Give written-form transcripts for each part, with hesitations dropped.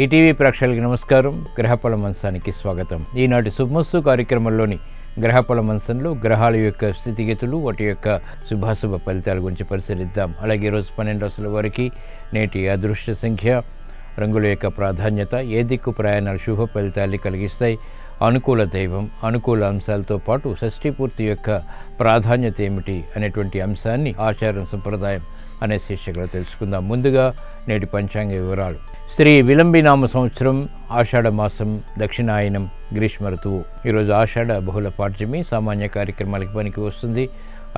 ETV ప్రేక్షకులకు నమస్కారం. గ్రహఫల మంచానికి స్వాగతం. ఈనాటి శుభమస్తు కార్యక్రమంలోని గ్రహఫల మంచంలో గ్రహాల యొక్క స్థితిగతులు, వాటి యొక్క శుభాశుభ ఫలితాల గురించి పరిశీలిద్దాం. అలాగే ఈరోజు 12 రాశుల వారికి నేటి అదృష్ట సంఖ్య, రంగుల యొక్క ప్రాధాన్యత, ఏ దిక్కు ప్రయాణాలు శుభ ఫలితాన్ని కలిగిస్తాయి, అనుకూల దైవం, అనుకూల అంశాలతో పాటు షష్ఠీ పూర్తి యొక్క ప్రాధాన్యత ఏమిటి అనేటువంటి అంశాన్ని ఆచారం సంప్రదాయం అనే శీర్షికలో తెలుసుకుందాం. ముందుగా నేటి పంచాంగ వివరాలు. శ్రీ విలంబినామ సంవత్సరం, ఆషాఢ మాసం, దక్షిణాయనం, గ్రీష్మ ఋతువు. ఈరోజు ఆషాఢ బహుళ పాడ్యమి, సామాన్య కార్యక్రమాలకి పనికి వస్తుంది.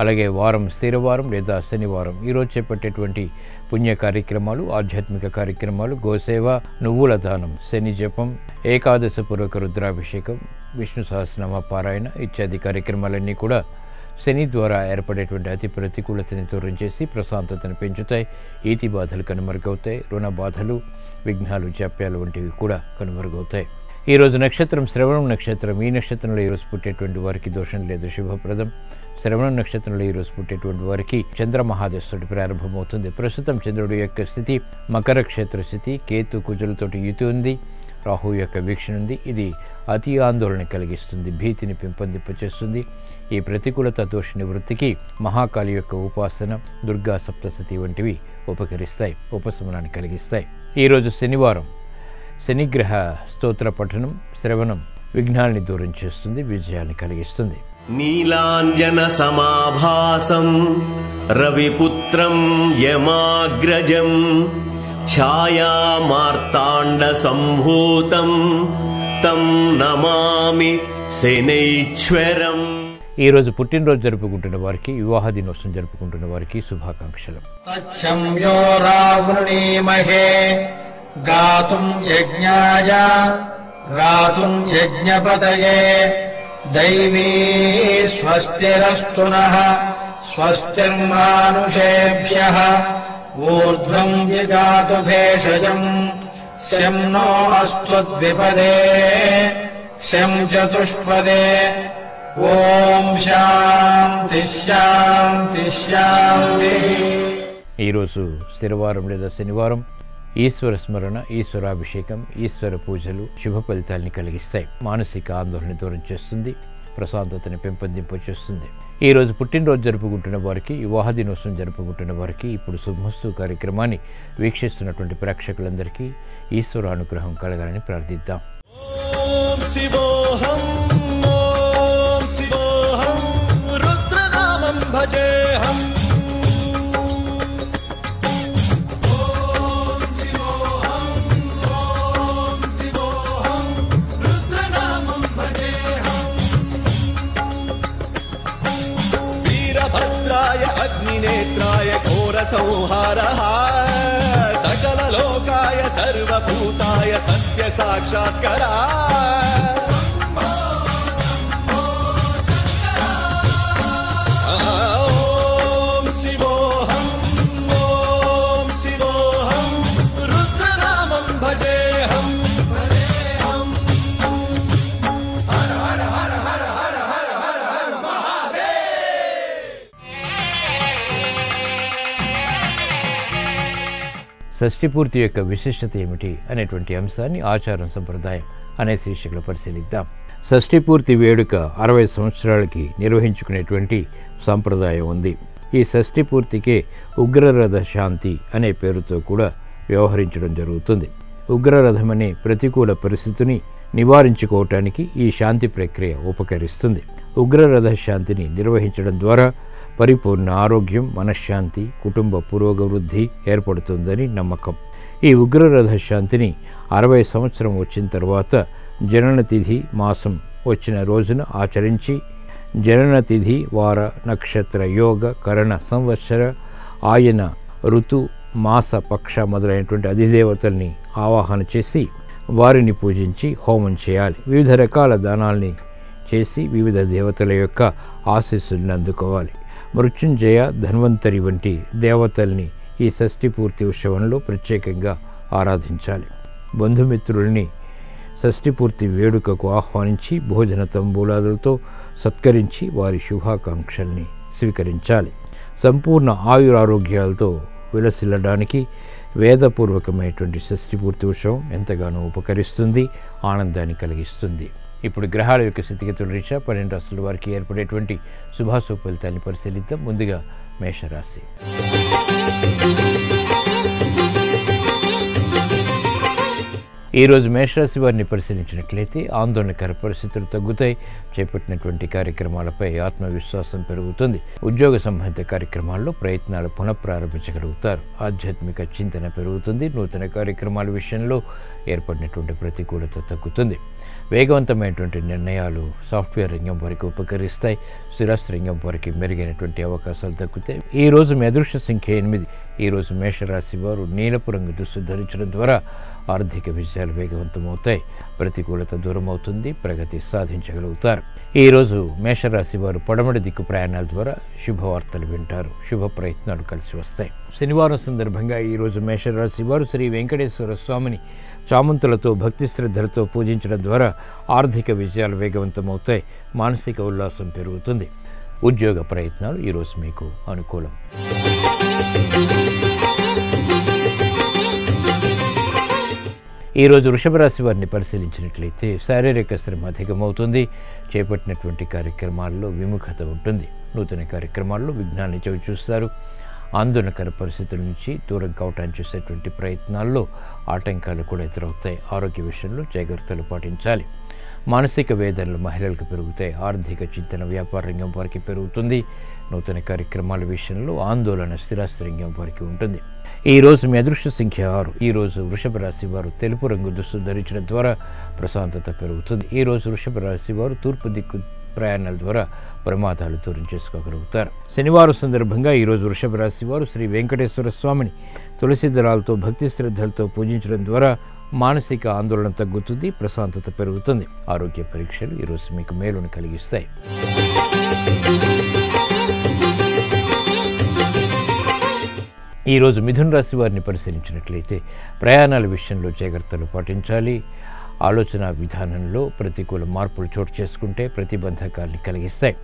అలాగే వారం స్థిరవారం లేదా శనివారం. ఈరోజు చేపట్టేటువంటి పుణ్య కార్యక్రమాలు, ఆధ్యాత్మిక కార్యక్రమాలు, గోసేవ, నువ్వుల దానం, శని జపం, ఏకాదశ పూర్వక రుద్రాభిషేకం, విష్ణు సహస్రనామ పారాయణ ఇత్యాది కార్యక్రమాలన్నీ కూడా శని ద్వారా ఏర్పడేటువంటి అతి ప్రతికూలతని దూరం చేసి ప్రశాంతతను పెంచుతాయి. ఈతి బాధలు కనుమరుగవుతాయి. రుణ బాధలు, విఘ్నాలు, జాప్యాలు వంటివి కూడా కనుమరుగవుతాయి. ఈరోజు నక్షత్రం శ్రవణం నక్షత్రం. ఈ నక్షత్రంలో ఈరోజు పుట్టేటువంటి వారికి దోషం లేదు, శుభప్రదం. శ్రవణం నక్షత్రంలో ఈరోజు పుట్టేటువంటి వారికి చంద్రమహాదశుడి ప్రారంభమవుతుంది. ప్రస్తుతం చంద్రుడి యొక్క స్థితి మకర క్షేత్ర స్థితి, కేతు కుజులతోటి యుతి ఉంది, రాహు యొక్క వీక్షణ ఉంది. ఇది అతి ఆందోళన కలిగిస్తుంది, భీతిని పెంపొందింపచేస్తుంది. ఈ ప్రతికూలత దోష నివృత్తికి మహాకాళి యొక్క ఉపాసన, దుర్గా సప్తశతి వంటివి ఉపకరిస్తాయి, ఉపశమనాన్ని కలిగిస్తాయి. ఈరోజు శనివారం. శనిగ్రహ స్తోత్ర పఠనం, శ్రవణం విఘ్నాల్ని దూరం చేస్తుంది, విజయాన్ని కలిగిస్తుంది. నీలాంజన సమాభాసం రవిపుత్రం యమాగ్రజం ఛాయా మార్తాండ సంభూతం తం నమామి శనైశ్వరం. ఈరోజు పుట్టినరోజు జరుపుకుంటున్న వారికి, వివాహ దినోత్సవం జరుపుకుంటున్న వారికి శుభాకాంక్షలు. తచ్చంయో రావృణీమహే గాతుం యజ్ఞాయ గాతుం యజ్ఞపతయే దైవీ స్వస్తిరస్తు నః స్వస్తిర్మానుషేభ్యః ఊర్ధ్వం జిగాతు భేషజం శం నో అస్త్వద్విపదే శం చతుష్పదే. ఓం శాంతి శాంతి శాంతి. ఈరోజు స్థిరవారం లేదా శనివారం. ఈశ్వర స్మరణ, ఈశ్వరాభిషేకం, ఈశ్వర పూజలు శుభ ఫలితాలని కలిగిస్తాయి. మానసిక ఆందోళన దూరం చేస్తుంది, ప్రశాంతతని పెంపొందింపచేస్తుంది. ఈరోజు పుట్టినరోజు జరుపుకుంటున్న వారికి, వివాహ దినోత్సవం జరుపుకుంటున్న వారికి, ఇప్పుడు శుభమస్తు కార్యక్రమాన్ని వీక్షిస్తున్నటువంటి ప్రేక్షకులందరికీ ఈశ్వర అనుగ్రహం కలగాలని ప్రార్థిద్దాం. ఓం శివోహం ఓం శివోహం రుద్రనామం భజేహం. ఓం శివోహం ఓం శివోహం రుద్రనామం భజేహం. వీరభద్రాయ అగ్నినేత్రాయ ఘోర సంహారః సకలలోకాయ సర్వభూతాయ సత్య సాక్షాత్కరా. ఓం శివోహం ఓం శివోహం రుద్రనామం భజేహం. హర హర హర హర హర హర హర హర మహాదేవ్. షష్ఠీ పూర్తి యొక్క విశిష్టత ఏమిటి అనేటువంటి అంశాన్ని ఆచారం సంప్రదాయం అనే శీర్షికలో పరిశీలిద్దాం. షష్ఠీ పూర్తి వేడుక 60 సంవత్సరాలకి నిర్వహించుకునేటువంటి సాంప్రదాయం ఉంది. ఈ షష్ఠీ పూర్తికే ఉగ్రరథ శాంతి అనే పేరుతో కూడా వ్యవహరించడం జరుగుతుంది. ఉగ్రరథం అనే ప్రతికూల పరిస్థితిని నివారించుకోవటానికి ఈ శాంతి ప్రక్రియ ఉపకరిస్తుంది. ఉగ్రరథ శాంతిని నిర్వహించడం ద్వారా పరిపూర్ణ ఆరోగ్యం, మనశ్శాంతి, కుటుంబ పురోగవృద్ధి ఏర్పడుతుందని నమ్మకం. ఈ ఉగ్రరథ శాంతిని 60 సంవత్సరం వచ్చిన తర్వాత జనన తిథి మాసం వచ్చిన రోజున ఆచరించి, జనన తిథి, వార, నక్షత్ర, యోగ, కరణ, సంవత్సర, ఆయన, ఋతు, మాస, పక్ష మొదలైనటువంటి అధిదేవతల్ని ఆవాహన చేసి వారిని పూజించి హోమం చేయాలి. వివిధ రకాల దానాల్ని చేసి వివిధ దేవతల యొక్క ఆశీస్సుల్ని అందుకోవాలి. మృత్యుంజయ, ధన్వంతరి వంటి దేవతల్ని ఈ షష్ఠీ పూర్తి ఉత్సవంలో ప్రత్యేకంగా ఆరాధించాలి. బంధుమిత్రుల్ని షష్ఠీ పూర్తి వేడుకకు ఆహ్వానించి భోజన తంబూలాలతో సత్కరించి వారి శుభాకాంక్షల్ని స్వీకరించాలి. సంపూర్ణ ఆయురారోగ్యాలతో విలసిల్లడానికి వేదపూర్వకమైనటువంటి షష్ఠి పూర్తి ఉత్సవం ఎంతగానో ఉపకరిస్తుంది, ఆనందాన్ని కలిగిస్తుంది. ఇప్పుడు గ్రహాల యొక్క స్థితిగతుల రీత్యా 12 రాశుల వారికి ఏర్పడేటువంటి శుభాశుభ ఫలితాన్ని పరిశీలిద్దాం. ముందుగా మేషరాశి. ఈరోజు మేషరాశి వారిని పరిశీలించినట్లయితే ఆందోళనకర పరిస్థితులు తగ్గుతాయి. చేపట్టినటువంటి కార్యక్రమాలపై ఆత్మవిశ్వాసం పెరుగుతుంది. ఉద్యోగ సంబంధిత కార్యక్రమాల్లో ప్రయత్నాలు పునఃప్రారంభించగలుగుతారు. ఆధ్యాత్మిక చింతన పెరుగుతుంది. నూతన కార్యక్రమాల విషయంలో ఏర్పడినటువంటి ప్రతికూలత తగ్గుతుంది. వేగవంతమైనటువంటి నిర్ణయాలు సాఫ్ట్వేర్ రంగం వారికి ఉపకరిస్తాయి. స్థిరాస్తి రంగం వారికి మెరుగైనటువంటి అవకాశాలు దక్కుతాయి. ఈరోజు మీ అదృష్ట సంఖ్య 8. ఈరోజు మేషరాశి వారు నీలపు రంగు దుస్తులు ధరించడం ద్వారా ఆర్థిక విజయాలు వేగవంతమవుతాయి. ప్రతికూలత దూరం అవుతుంది. ప్రగతి సాధించగలుగుతారు. ఈరోజు మేషరాశి వారు పడమటి దిక్కు ప్రయాణాల ద్వారా శుభవార్తలు వింటారు. శుభ ప్రయత్నాలు కలిసి వస్తాయి. శనివారం సందర్భంగా ఈరోజు మేషరాశి వారు శ్రీ వెంకటేశ్వర స్వామిని చామంతులతో భక్తి శ్రద్ధలతో పూజించడం ద్వారా ఆర్థిక విజయాలు వేగవంతమవుతాయి. మానసిక ఉల్లాసం పెరుగుతుంది. ఉద్యోగ ప్రయత్నాలు ఈరోజు మీకు అనుకూలం. ఈరోజు వృషభ రాశి వారిని పరిశీలించినట్లయితే శారీరక శ్రమ అధికమవుతుంది. చేపట్టినటువంటి కార్యక్రమాల్లో విముఖత ఉంటుంది. నూతన కార్యక్రమాల్లో విఘ్నాన్ని చవిచూస్తారు. ఆందోళనకర పరిస్థితుల నుంచి దూరం కావటానికి చేసేటువంటి ప్రయత్నాల్లో ఆటంకాలు కూడా ఎదురవుతాయి. ఆరోగ్య విషయంలో జాగ్రత్తలు పాటించాలి. మానసిక వేదనలు మహిళలకు పెరుగుతాయి. ఆర్థిక చింతన వ్యాపార రంగం వారికి పెరుగుతుంది. నూతన కార్యక్రమాల విషయంలో ఆందోళన స్థిరాస్తి రంగం వారికి ఉంటుంది. ఈరోజు మీ అదృష్ట సంఖ్య 6. ఈరోజు వృషభ రాశి వారు తెలుపు రంగు దుస్తులు ధరించడం ద్వారా ప్రశాంతత పెరుగుతుంది. ఈరోజు వృషభ రాశి వారు తూర్పు దిక్కు ప్రయాణాల ద్వారా ప్రమాదాలు దూరం చేసుకోగలుగుతారు. శనివారం సందర్భంగా ఈరోజు వృషభ రాశి వారు శ్రీ వెంకటేశ్వర స్వామిని తులసి దళాలతో భక్తి శ్రద్ధలతో పూజించడం ద్వారా మానసిక ఆందోళన తగ్గుతుంది. ప్రశాంతత పెరుగుతుంది. ఆరోగ్య పరీక్షలు ఈరోజు మీకు మేలును కలిగిస్తాయి. ఈరోజు మిథున రాశి వారిని పరిశీలించినట్లయితే ప్రయాణాల విషయంలో జాగ్రత్తలు పాటించాలి. ఆలోచన విధానంలో ప్రతికూల మార్పులు చోటు చేసుకుంటే ప్రతిబంధకాల్ని కలిగిస్తాయి.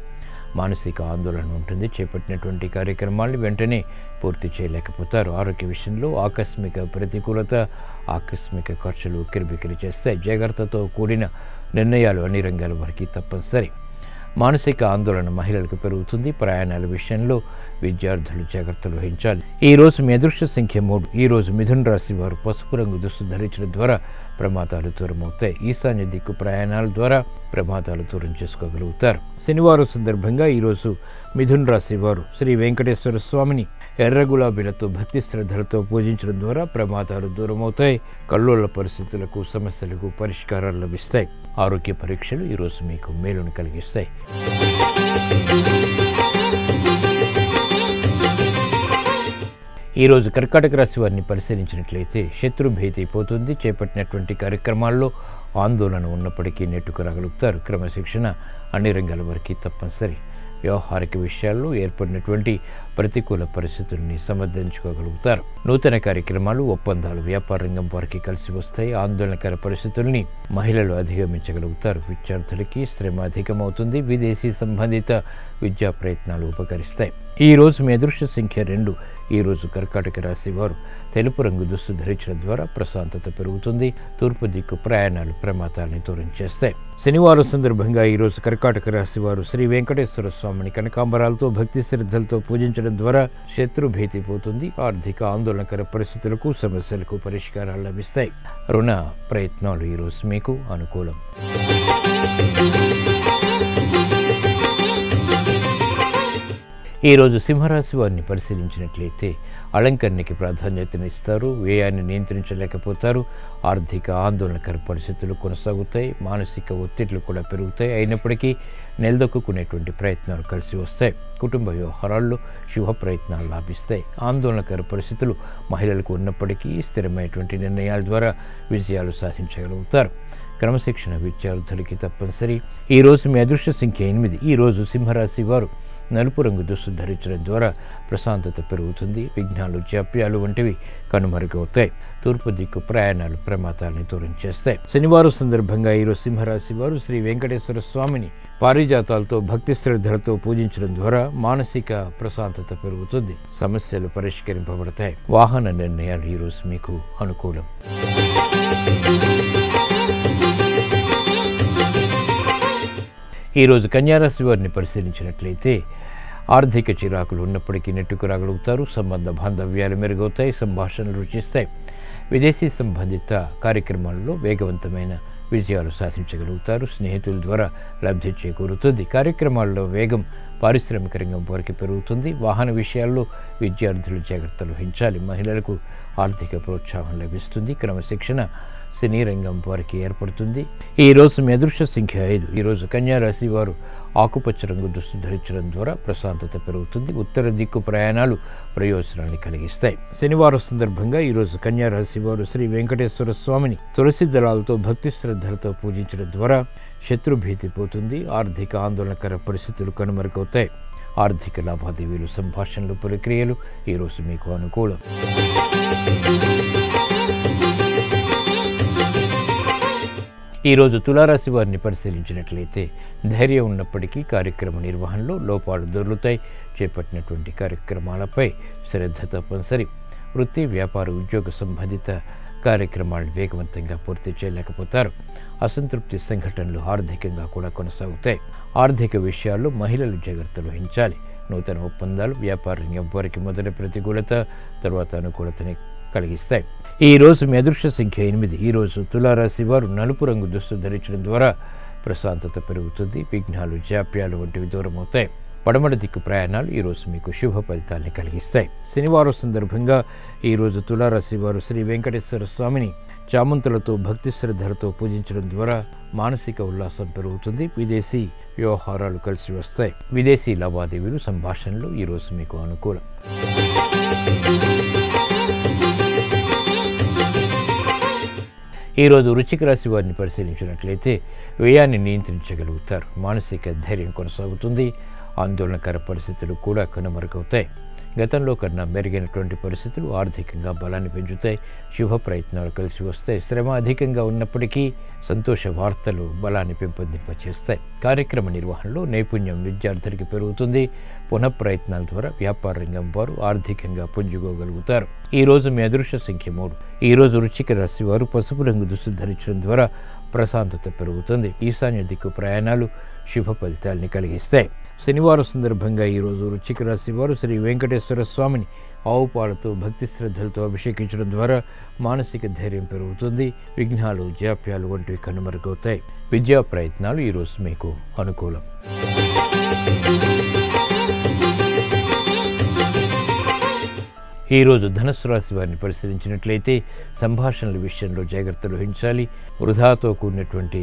మానసిక ఆందోళన ఉంటుంది. చేపట్టినటువంటి కార్యక్రమాలను వెంటనే పూర్తి చేయలేకపోతారు. ఆరోగ్య విషయంలో ఆకస్మిక ప్రతికూలత, ఆకస్మిక ఖర్చులు ఉక్కిరిబిక్కిరి చేస్తాయి. జాగ్రత్తతో కూడిన నిర్ణయాలు అన్ని రంగాల వారికి తప్పనిసరి. మానసిక ఆందోళన మహిళలకు పెరుగుతుంది. ప్రయాణాల విషయంలో విద్యార్థులు జాగ్రత్తలు వహించాలి. ఈరోజు మీ అదృష్ట సంఖ్య 3. ఈరోజు మిథున రాశి వారు పసుపు రంగు దుస్తులు ధరించడం ద్వారా ప్రమాదాలు దూరం అవుతాయి. ఈశాన్య దిక్కు ప్రయాణాల ద్వారా ప్రమాదాలు దూరం చేసుకోగలుగుతారు. శనివారం సందర్భంగా ఈరోజు మిథున రాశి వారు శ్రీ వెంకటేశ్వర స్వామిని ఎర్ర గులాబీలతో భక్తి శ్రద్ధలతో పూజించడం ద్వారా ప్రమాదాలు దూరం అవుతాయి. కల్లోల పరిస్థితులకు, సమస్యలకు పరిష్కారాలు లభిస్తాయి. ఆరోగ్య పరీక్షలు ఈరోజు మీకు మేలును కలిగిస్తాయి. ఈరోజు కర్కాటక రాశి వారిని పరిశీలించినట్లయితే శత్రు భీతి పోతుంది. చేపట్టినటువంటి కార్యక్రమాల్లో ఆందోళన ఉన్నప్పటికీ నెట్టుకు రాగలుగుతారు. క్రమశిక్షణ అన్ని రంగాల వారికి తప్పనిసరి. వ్యవహారిక విషయాల్లో ఏర్పడినటువంటి ప్రతికూల పరిస్థితుల్ని సమర్థించుకోగలుగుతారు. నూతన కార్యక్రమాలు, ఒప్పందాలు వ్యాపార రంగం వారికి కలిసి వస్తాయి. ఆందోళనకర పరిస్థితుల్ని మహిళలు అధిగమించగలుగుతారు. విద్యార్థులకి శ్రమ అధికమవుతుంది. విదేశీ సంబంధిత విద్యా ప్రయత్నాలు ఉపకరిస్తాయి. ఈరోజు మీ అదృష్ట సంఖ్య 2. ఈరోజు కర్కాటక రాశి వారు తెలుపు రంగు దుస్తులు ధరించడం ద్వారా ప్రశాంతత పెరుగుతుంది. తూర్పు దిక్కు ప్రయాణాలు ప్రమాదాలని దూరం చేస్తాయి. శనివారం సందర్భంగా ఈరోజు కర్కాటక రాశి వారు శ్రీ వెంకటేశ్వర స్వామిని కనకాంబరాలతో భక్తి శ్రద్ధలతో పూజించడం ద్వారా శత్రు భీతి పోతుంది. ఆర్థిక ఆందోళనకర పరిస్థితులకు, సమస్యలకు పరిష్కారాలు లభిస్తాయి. రుణ ప్రయత్నాలు ఈరోజు మీకు అనుకూలం. ఈరోజు సింహరాశి వారిని పరిశీలించినట్లయితే అలంకరణకి ప్రాధాన్యతనిస్తారు. వ్యయాన్ని నియంత్రించలేకపోతారు. ఆర్థిక ఆందోళనకర పరిస్థితులు కొనసాగుతాయి. మానసిక ఒత్తిళ్లు కూడా పెరుగుతాయి. అయినప్పటికీ నిలదొక్కునేటువంటి ప్రయత్నాలు కలిసి వస్తాయి. కుటుంబ వ్యవహారాల్లో శుభ ప్రయత్నాలు లాభిస్తాయి. ఆందోళనకర పరిస్థితులు మహిళలకు ఉన్నప్పటికీ స్థిరమైనటువంటి నిర్ణయాల ద్వారా విజయాలు సాధించగలుగుతారు. క్రమశిక్షణ విద్యార్థులకి తప్పనిసరి. ఈరోజు మీ అదృష్ట సంఖ్య 8. ఈరోజు సింహరాశి వారు నలుపు రంగు దుస్తులు ధరించడం ద్వారా ప్రశాంతత పెరుగుతుంది. విఘ్నాలు, జాప్యాలు వంటివి కనుమరుగవుతాయి. తూర్పు దిక్కు ప్రయాణాలు ప్రమాదాలను దూరం చేస్తాయి. శనివారం సందర్భంగా ఈరోజు సింహరాశి వారు శ్రీ వెంకటేశ్వర స్వామిని పారిజాతాలతో భక్తి శ్రద్ధలతో పూజించడం ద్వారా మానసిక ప్రశాంతత పెరుగుతుంది, సమస్యలు పరిష్కరింపబడతాయి. వాహన నిర్ణయాలు ఈరోజు మీకు అనుకూలం. ఈరోజు కన్యారాశి వారిని పరిశీలించినట్లయితే ఆర్థిక చిరాకులు ఉన్నప్పటికీ నెట్టుకు రాగలుగుతారు. సంబంధ బాంధవ్యాలు మెరుగవుతాయి, సంభాషణలు రుచిస్తాయి. విదేశీ సంబంధిత కార్యక్రమాల్లో వేగవంతమైన విజయాలు సాధించగలుగుతారు. స్నేహితుల ద్వారా లబ్ధి చేకూరుతుంది. కార్యక్రమాల్లో వేగం పారిశ్రామిక రంగం వారికి పెరుగుతుంది. వాహన విషయాల్లో విద్యార్థులు జాగ్రత్తలు వహించాలి. మహిళలకు ఆర్థిక ప్రోత్సాహం లభిస్తుంది. క్రమశిక్షణ సినీ రంగం వారికి ఏర్పడుతుంది. ఈరోజు మీ అదృష్ట సంఖ్య 5. ఈరోజు కన్యారాశి వారు ఆకుపచ్చ రంగు దుస్తులు ధరించడం ద్వారా ప్రశాంతత పెరుగుతుంది. ఉత్తర దిక్కు ప్రయాణాలు ప్రయోజనాన్ని కలిగిస్తాయి. శనివారం సందర్భంగా ఈరోజు కన్యారాశి వారు శ్రీ వెంకటేశ్వర స్వామిని తులసి దళాలతో భక్తి శ్రద్ధలతో పూజించడం ద్వారా శత్రుభీతి పోతుంది. ఆర్థిక ఆందోళనకర పరిస్థితులు కనుమరుగవుతాయి. ఆర్థిక లావాదేవీలు, సంభాషణలు, ప్రక్రియలు ఈరోజు మీకు అనుకూలం. ఈరోజు తులారాశి వారిని పరిశీలించినట్లయితే ధైర్యం ఉన్నప్పటికీ కార్యక్రమ నిర్వహణలో లోపాలు దొర్లుతాయి. చేపట్టినటువంటి కార్యక్రమాలపై శ్రద్ధ తప్పనిసరి. వృత్తి, వ్యాపార, ఉద్యోగ సంబంధిత కార్యక్రమాలను వేగవంతంగా పూర్తి చేయలేకపోతారు. అసంతృప్తి సంఘటనలు ఆర్థికంగా కూడా కొనసాగుతాయి. ఆర్థిక విషయాల్లో మహిళలు జాగ్రత్తలు వహించాలి. నూతన ఒప్పందాలు వ్యాపార రంగం వారికి మొదటి ప్రతికూలత, తర్వాత అనుకూలతని కలిగిస్తాయి. ఈరోజు మీ అదృష్ట సంఖ్య 8. ఈరోజు తులారాశి వారు నలుపు రంగు దుస్తులు ధరించడం ద్వారా ప్రశాంతత పెరుగుతుంది. విఘ్నాలు, జాప్యాలు వంటివి దూరం అవుతాయి. పడమటి దిక్కు ప్రయాణాలు ఈరోజు మీకు శుభ ఫలితాన్ని కలిగిస్తాయి. శనివారం సందర్భంగా ఈరోజు తులారాశి వారు శ్రీ వెంకటేశ్వర స్వామిని చామంతులతో భక్తి శ్రద్ధలతో పూజించడం ద్వారా మానసిక ఉల్లాసం పెరుగుతుంది. విదేశీ వ్యవహారాలు కలిసి వస్తాయి. విదేశీ లావాదేవీలు, సంభాషణలు ఈరోజు మీకు అనుకూలం. ఈరోజు వృశ్చిక రాశి వారిని పరిశీలించినట్లయితే వ్యయాన్ని నియంత్రించగలుగుతారు. మానసిక ధైర్యం కొనసాగుతుంది. ఆందోళనకర పరిస్థితులు కూడా కనుమరుగవుతాయి. గతంలో కన్నా మెరుగైనటువంటి పరిస్థితులు ఆర్థికంగా బలాన్ని పెంచుతాయి. శుభ ప్రయత్నాలు కలిసి వస్తాయి. శ్రమ అధికంగా ఉన్నప్పటికీ సంతోష వార్తలు బలాన్ని పెంపొందింపచేస్తాయి. కార్యక్రమ నిర్వహణలో నైపుణ్యం విద్యార్థులకి పెరుగుతుంది. పునఃప్రయత్నాల ద్వారా వ్యాపార రంగం వారు ఆర్థికంగా పుంజుకోగలుగుతారు. ఈరోజు మీ అదృష్ట సంఖ్య 3. ఈరోజు వృశ్చిక రాశి వారు పసుపు రంగు దుస్తులు ధరించడం ద్వారా ప్రశాంతత పెరుగుతుంది. ఈశాన్య దిక్కు ప్రయాణాలు శుభ ఫలితాలని కలిగిస్తాయి. శనివారం సందర్భంగా ఈరోజు వృశ్చిక రాశి వారు శ్రీ వెంకటేశ్వర స్వామిని ఆవు పాలతో భక్తి శ్రద్ధలతో అభిషేకించడం ద్వారా మానసిక ధైర్యం పెరుగుతుంది. విఘ్నాలు, జాప్యాలు వంటివి కనుమరుగవుతాయి. విద్యా ప్రయత్నాలు ఈరోజు మీకు అనుకూలం. ఈరోజు ధనుస్సు రాశి వారిని పరిశీలించినట్లయితే సంభాషణల విషయంలో జాగ్రత్తలు వహించాలి. వృధాతో కూడినటువంటి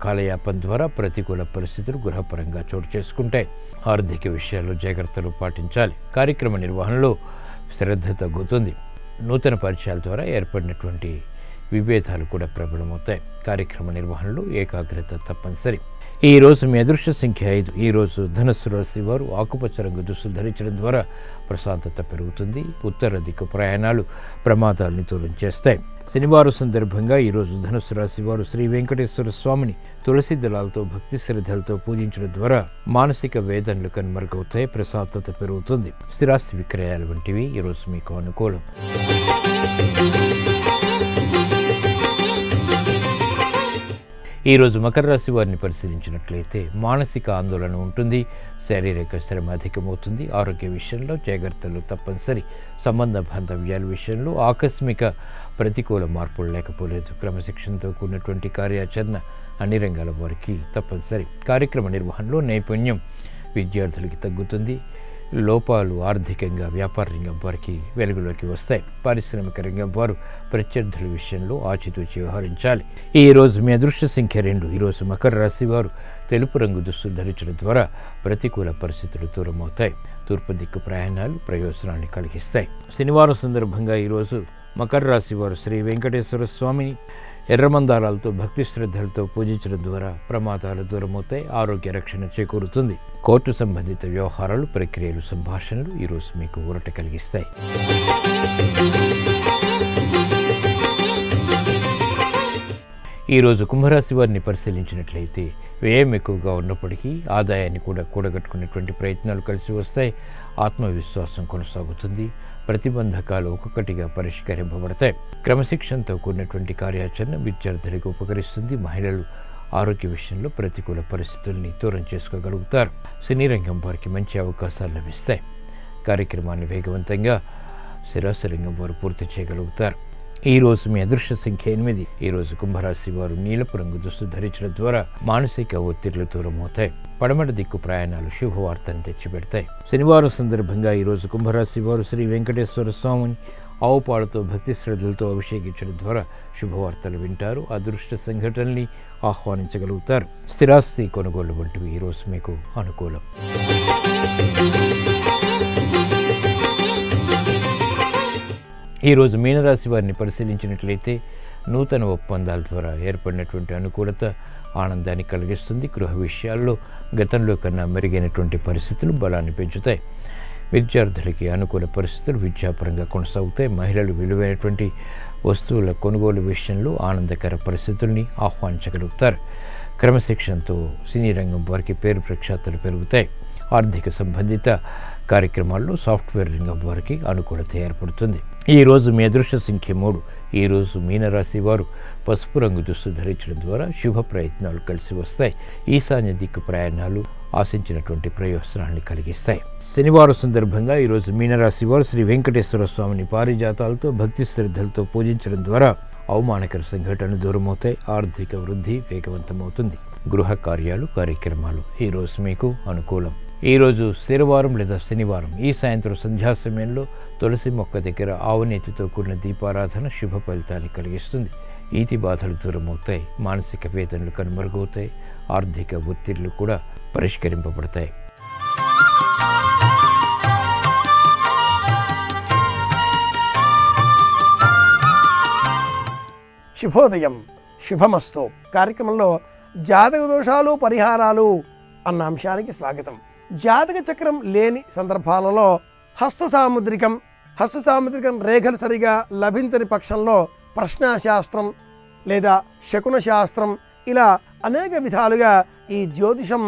కాలయాపన ద్వారా ప్రతికూల పరిస్థితులు గృహపరంగా చోటు చేసుకుంటాయి. ఆర్థిక విషయాల్లో జాగ్రత్తలు పాటించాలి. కార్యక్రమ నిర్వహణలో శ్రద్ధ తగ్గుతుంది. నూతన పరిచయాల ద్వారా ఏర్పడినటువంటి విభేదాలు కూడా ప్రబలమవుతాయి. కార్యక్రమ నిర్వహణలో ఏకాగ్రత తప్పనిసరి. ఈరోజు మీ అదృష్ట సంఖ్య 5. ఈరోజు ధనుస్సు రాశి వారు ఆకుపచ్చ రంగు దుస్తులు ధరించడం ద్వారా ప్రశాంతత పెరుగుతుంది. ఉత్తర దిక్కు ప్రయాణాలు ప్రమాదాలను దూరం చేస్తాయి. శనివారం సందర్భంగా ఈరోజు ధనుస్సు రాశి వారు శ్రీ వెంకటేశ్వర స్వామిని తులసి దళాలతో భక్తి శ్రద్ధలతో పూజించడం ద్వారా మానసిక వేదనలు కనుమరుగవుతాయి. ప్రశాంతత పెరుగుతుంది. స్థిరాస్తి విక్రయాలు వంటివి ఈరోజు మీకు అనుకూలం. ఈరోజు మకర రాశి వారిని పరిశీలించినట్లయితే మానసిక ఆందోళన ఉంటుంది. శారీరక శ్రమ అధికమవుతుంది. ఆరోగ్య విషయంలో జాగ్రత్తలు తప్పనిసరి. సంబంధ బాంధవ్యాల విషయంలో ఆకస్మిక ప్రతికూల మార్పులు లేకపోలేదు. క్రమశిక్షణతో కూడినటువంటి కార్యాచరణ అన్ని రంగాల వారికి తప్పనిసరి. కార్యక్రమ నిర్వహణలో నైపుణ్యం విద్యార్థులకి తగ్గుతుంది. లోపాలు ఆర్థికంగా వ్యాపార రంగం వారికి వెలుగులోకి వస్తాయి. పారిశ్రామిక రంగం వారు ప్రత్యర్థుల విషయంలో ఆచితూచి వ్యవహరించాలి. ఈరోజు మీ అదృష్ట సంఖ్య 2. ఈరోజు మకర రాశి వారు తెలుపు రంగు దుస్తులు ధరించడం ద్వారా ప్రతికూల పరిస్థితులు దూరమవుతాయి. తూర్పు దిక్కు ప్రయాణాలు ప్రయోజనాన్ని కలిగిస్తాయి. శనివారం సందర్భంగా ఈరోజు మకర రాశి వారు శ్రీ వెంకటేశ్వర స్వామిని ఎర్రమందారాలతో భక్తి శ్రద్ధలతో పూజించడం ద్వారా ప్రమాదాలు దూరమవుతాయి. ఆరోగ్య రక్షణ చేకూరుతుంది. కోర్టు సంబంధిత వ్యవహారాలు, ప్రక్రియలు, సంభాషణలు ఈరోజు మీకు ఊరట కలిగిస్తాయి. ఈరోజు కుంభరాశి వారిని పరిశీలించినట్లయితే వ్యయం ఎక్కువగా ఉన్నప్పటికీ ఆదాయాన్ని కూడా కూడగట్టుకునేటువంటి ప్రయత్నాలు కలిసి వస్తాయి. ఆత్మవిశ్వాసం కొనసాగుతుంది. ప్రతిబంధకాలు ఒక్కొక్కటిగా పరిష్కరింపబడతాయి. క్రమశిక్షణతో కూడినటువంటి కార్యాచరణ విద్యార్థులకు ఉపకరిస్తుంది. మహిళలు ఆరోగ్య విషయంలో ప్రతికూల పరిస్థితుల్ని దూరం చేసుకోగలుగుతారు. సినీ రంగం వారికి మంచి అవకాశాలు లభిస్తాయి. కార్యక్రమాన్ని వేగవంతంగా స్థిరాస్తి రంగం వారు పూర్తి చేయగలుగుతారు. ఈరోజు మీ అదృష్ట సంఖ్య 8. ఈరోజు కుంభరాశి వారు నీలపు రంగు దుస్తులు ధరించడం ద్వారా మానసిక ఒత్తిళ్లు దూరమవుతాయి. పడమటి దిక్కు ప్రయాణాలు శుభవార్తను తెచ్చిపెడతాయి. శనివారం సందర్భంగా ఈరోజు కుంభరాశి వారు శ్రీ వెంకటేశ్వర స్వామిని ఆవు పాలతో భక్తి శ్రద్ధలతో అభిషేకించడం ద్వారా శుభవార్తలు వింటారు. అదృష్ట సంఘటనల్ని ఆహ్వానించగలుగుతారు. స్థిరాస్తి కొనుగోలు వంటివి ఈరోజు మీకు అనుకూలం. ఈరోజు మీనరాశి వారిని పరిశీలించినట్లయితే నూతన ఒప్పందాల ద్వారా ఏర్పడినటువంటి అనుకూలత ఆనందాన్ని కలిగిస్తుంది. గృహ విషయాల్లో గతంలో కన్నా మెరుగైనటువంటి పరిస్థితులు బలాన్ని పెంచుతాయి. విద్యార్థులకి అనుకూల పరిస్థితులు విద్యాపరంగా కొనసాగుతాయి. మహిళలు విలువైనటువంటి వస్తువుల కొనుగోలు విషయంలో ఆనందకర పరిస్థితుల్ని ఆహ్వానించగలుగుతారు. క్రమశిక్షణతో సినీ రంగం వారికి పేరు ప్రఖ్యాతులు పెరుగుతాయి. ఆర్థిక సంబంధిత కార్యక్రమాల్లో సాఫ్ట్వేర్ రంగం వారికి అనుకూలత ఏర్పడుతుంది. ఈరోజు మీ అదృష్ట సంఖ్య 3. ఈరోజు మీనరాశి వారు పసుపు రంగు దుస్తులు ధరించడం ద్వారా శుభ ప్రయత్నాలు కలిసి వస్తాయి. ఈశాన్య దిక్కు ప్రయాణాలు ఆశించినటువంటి ప్రయోజనాన్ని కలిగిస్తాయి. శనివారం సందర్భంగా ఈరోజు మీనరాశి వారు శ్రీ వెంకటేశ్వర స్వామిని పారిజాతాలతో భక్తి శ్రద్ధలతో పూజించడం ద్వారా అవమానకర సంఘటనలు దూరమవుతాయి. ఆర్థిక వృద్ధి వేగవంతమవుతుంది. గృహ కార్యాలు కార్యక్రమాలు ఈరోజు మీకు అనుకూలం. ఈరోజు శనివారం లేదా శనివారం ఈ సాయంత్రం సంధ్యా సమయంలో తులసి మొక్క దగ్గర ఆవునేతితో కూడిన దీపారాధన శుభ ఫలితాన్ని కలిగిస్తుంది. ఈతి బాధలు దూరమవుతాయి. మానసిక వేదనలు కనుమరుగవుతాయి. ఆర్థిక ఒత్తిళ్లు కూడా పరిష్కరింపబడతాయి. శుభోదయం, శుభమస్తు కార్యక్రమంలో జాతక దోషాలు పరిహారాలు అన్న అంశానికి స్వాగతం. జాతక చక్రం లేని సందర్భాలలో హస్త సాముద్రికం రేఖలు సరిగా లభించని పక్షంలో ప్రశ్నాశాస్త్రం లేదా శకున శాస్త్రం ఇలా అనేక విధాలుగా ఈ జ్యోతిషం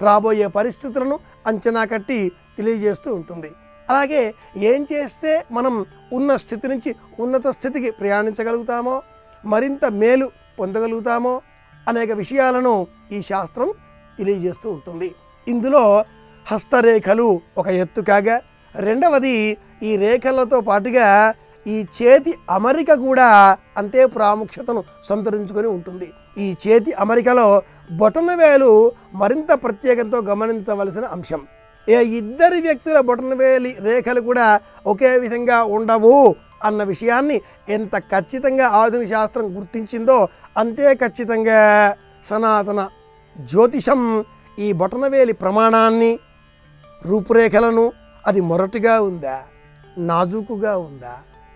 రాబోయే పరిస్థితులను అంచనా కట్టి తెలియజేస్తూ ఉంటుంది. అలాగే ఏం చేస్తే మనం ఉన్న స్థితి నుంచి ఉన్నత స్థితికి ప్రయాణించగలుగుతామో, మరింత మేలు పొందగలుగుతామో అనేక విషయాలను ఈ శాస్త్రం తెలియజేస్తూ ఉంటుంది. ఇందులో హస్తరేఖలు ఒక ఎత్తు కాగా, రెండవది ఈ రేఖలతో పాటుగా ఈ చేతి అమరిక కూడా అంతే ప్రాముఖ్యతను సంతరించుకొని ఉంటుంది. ఈ చేతి అమరికలో బొటనవేలు మరింత ప్రత్యేకంతో గమనించవలసిన అంశం. ఇద్దరి వ్యక్తుల బొటనవేలి రేఖలు కూడా ఒకే విధంగా ఉండవు అన్న విషయాన్ని ఎంత ఖచ్చితంగా ఆధునిక శాస్త్రం గుర్తించిందో అంతే ఖచ్చితంగా సనాతన జ్యోతిషం ఈ బొటనవేలి ప్రమాణాన్ని, రూపురేఖలను అది మొరటుగా ఉందా, నాజూకుగా ఉందా,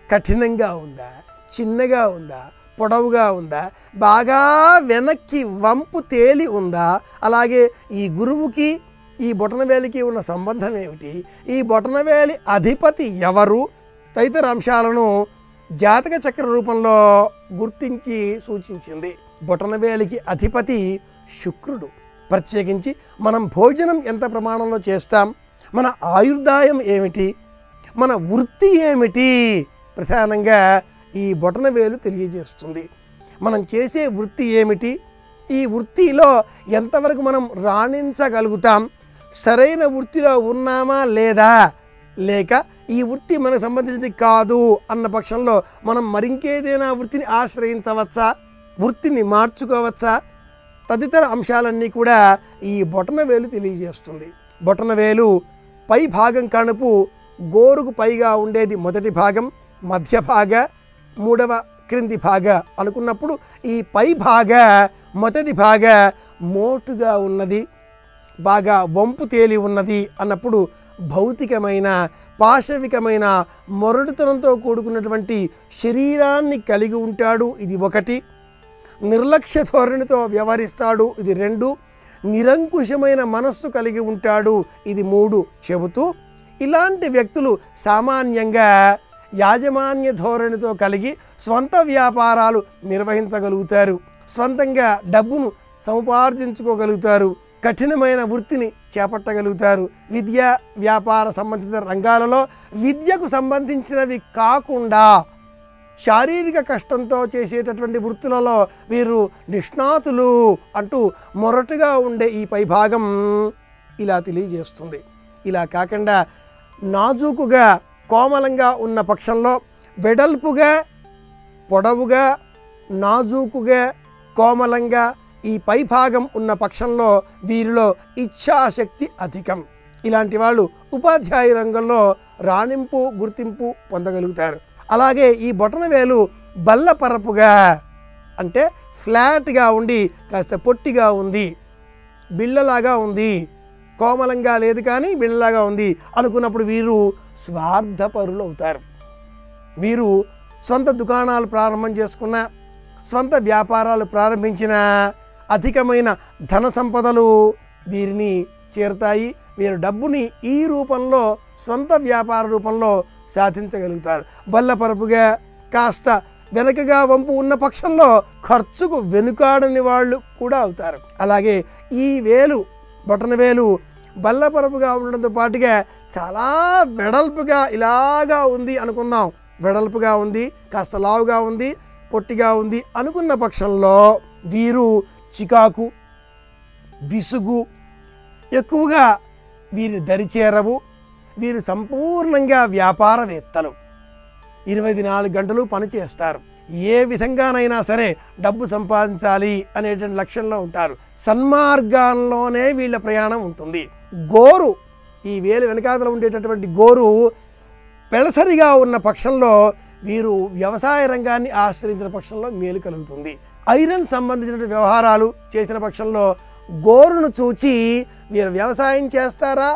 కఠినంగా ఉందా, చిన్నగా ఉందా, పొడవుగా ఉందా, బాగా వెనక్కి వంపు తేలి ఉందా, అలాగే ఈ గురువుకి ఈ బొటనవేలికి ఉన్న సంబంధం ఏమిటి, ఈ బొటనవేలి అధిపతి ఎవరు తదితర అంశాలను జాతక చక్ర రూపంలో గుర్తించి సూచించింది. బొటనవేలికి అధిపతి శుక్రుడు. ప్రత్యేకించి మనం భోజనం ఎంత ప్రమాణంలో చేస్తాం, మన ఆయుర్దాయం ఏమిటి, మన వృత్తి ఏమిటి ప్రధానంగా ఈ బొటనవేలు తెలియజేస్తుంది. మనం చేసే వృత్తి ఏమిటి, ఈ వృత్తిలో ఎంతవరకు మనం రాణించగలుగుతాం, సరైన వృత్తిలో ఉన్నామా లేదా, లేక ఈ వృత్తి మనకు సంబంధించింది కాదు అన్న పక్షంలో మనం మరింకేదైనా వృత్తిని ఆశ్రయించవచ్చా, వృత్తిని మార్చుకోవచ్చా తదితర అంశాలన్నీ కూడా ఈ బొటనవేలు తెలియజేస్తుంది. బొటనవేలు పై భాగం కణుపు గోరుకు పైగా ఉండేది మొదటి భాగం, మధ్య భాగ, మూడవ క్రింది భాగ అనుకున్నప్పుడు ఈ పై భాగ మొదటి భాగ మోటుగా ఉన్నది, బాగా వంపు తేలి ఉన్నది అన్నప్పుడు భౌతికమైన పాశవికమైన మొరటుతనంతో కూడుకున్నటువంటి శరీరాన్ని కలిగి ఉంటాడు, ఇది ఒకటి. నిర్లక్ష్య ధోరణితో వ్యవహరిస్తాడు, ఇది 2. నిరంకుశమైన మనస్సు కలిగి ఉంటాడు, ఇది 3 చెబుతూ ఇలాంటి వ్యక్తులు సామాన్యంగా యాజమాన్య ధోరణితో కలిగి స్వంత వ్యాపారాలు నిర్వహించగలుగుతారు. స్వంతంగా డబ్బును సముపార్జించుకోగలుగుతారు. కఠినమైన వృత్తిని చేపట్టగలుగుతారు. విద్య వ్యాపార సంబంధిత రంగాలలో విద్యకు సంబంధించినవి కాకుండా శారీరక కష్టంతో చేసేటటువంటి వృత్తులలో వీరు నిష్ణాతులు అంటూ మొరటుగా ఉండే ఈ పైభాగం ఇలా తెలియజేస్తుంది. ఇలా కాకుండా నాజూకుగా కోమలంగా ఉన్న పక్షంలో వెడల్పుగా పొడవుగా నాజూకుగా కోమలంగా ఈ పైభాగం ఉన్న పక్షంలో వీరిలో ఇచ్ఛాశక్తి అధికం. ఇలాంటి వాళ్ళు ఉపాధ్యాయ రంగంలో రాణింపు గుర్తింపు పొందగలుగుతారు. అలాగే ఈ బొటనవేలు బల్లపరపుగా అంటే ఫ్లాట్గా ఉండి కాస్త పొట్టిగా ఉంది, బిళ్ళలాగా ఉంది, కోమలంగా లేదు కానీ బిళ్ళలాగా ఉంది అనుకున్నప్పుడు వీరు స్వార్థపరులు అవుతారు. వీరు సొంత దుకాణాలు ప్రారంభం చేసుకున్న, సొంత వ్యాపారాలు ప్రారంభించిన అధికమైన ధన సంపదలు వీరిని చేరుతాయి. వీరు డబ్బుని ఈ రూపంలో సొంత వ్యాపార రూపంలో సాధించగలుగుతారు. బల్లపరపుగా కాస్త వెనకగా వంపు ఉన్న పక్షంలో ఖర్చుకు వెనుకాడని వాళ్ళు కూడా అవుతారు. అలాగే ఈ వేలు బొటనవేలు బల్లపరపుగా ఉండడంతో పాటుగా చాలా వెడల్పుగా ఇలాగా ఉంది అనుకుందాం. వెడల్పుగా ఉంది, కాస్త లావుగా ఉంది, పొట్టిగా ఉంది అనుకున్న పక్షంలో వీరు చికాకు విసుగు ఎక్కువగా వీరిని దరిచేరవు. వీరు సంపూర్ణంగా వ్యాపారవేత్తలు. 24 గంటలు పనిచేస్తారు. ఏ విధంగానైనా సరే డబ్బు సంపాదించాలి అనేటువంటి లక్ష్యంలో ఉంటారు. సన్మార్గాల్లోనే వీళ్ళ ప్రయాణం ఉంటుంది. గోరు ఈ వేలు వెనకాతల ఉండేటటువంటి గోరు పెళసరిగా ఉన్న పక్షంలో వీరు వ్యవసాయ రంగాన్ని ఆశ్రయించిన పక్షంలో మేలు కలుగుతుంది. ఐరన్ సంబంధించిన వ్యవహారాలు చేసిన పక్షంలో గోరును చూచి వీరు వ్యవసాయం చేస్తారా